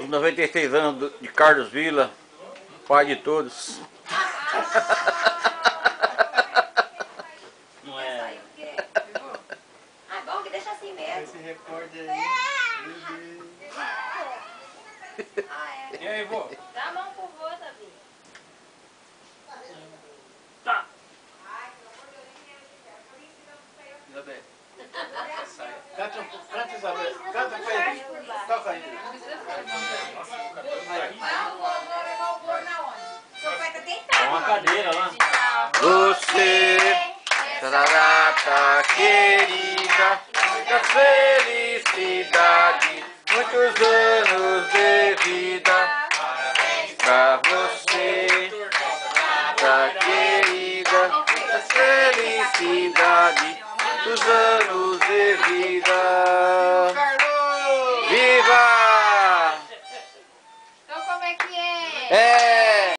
Os 96 anos de Carlos Vila, pai de todos. Não é? Ah, bom que deixa assim mesmo. Esse recorde aí. Ah, é. E aí, vô? Dá a mão pro vô, Davi. Tá. Isabel. Sai. Canta, Isabel. Canta com ele. Toca aí. É uma cadeira lá. Você, essa data querida, muita felicidade, muitos anos de vida. Pra você, data querida, muita felicidade, muitos anos de vida. Viva! Então como é que é? É!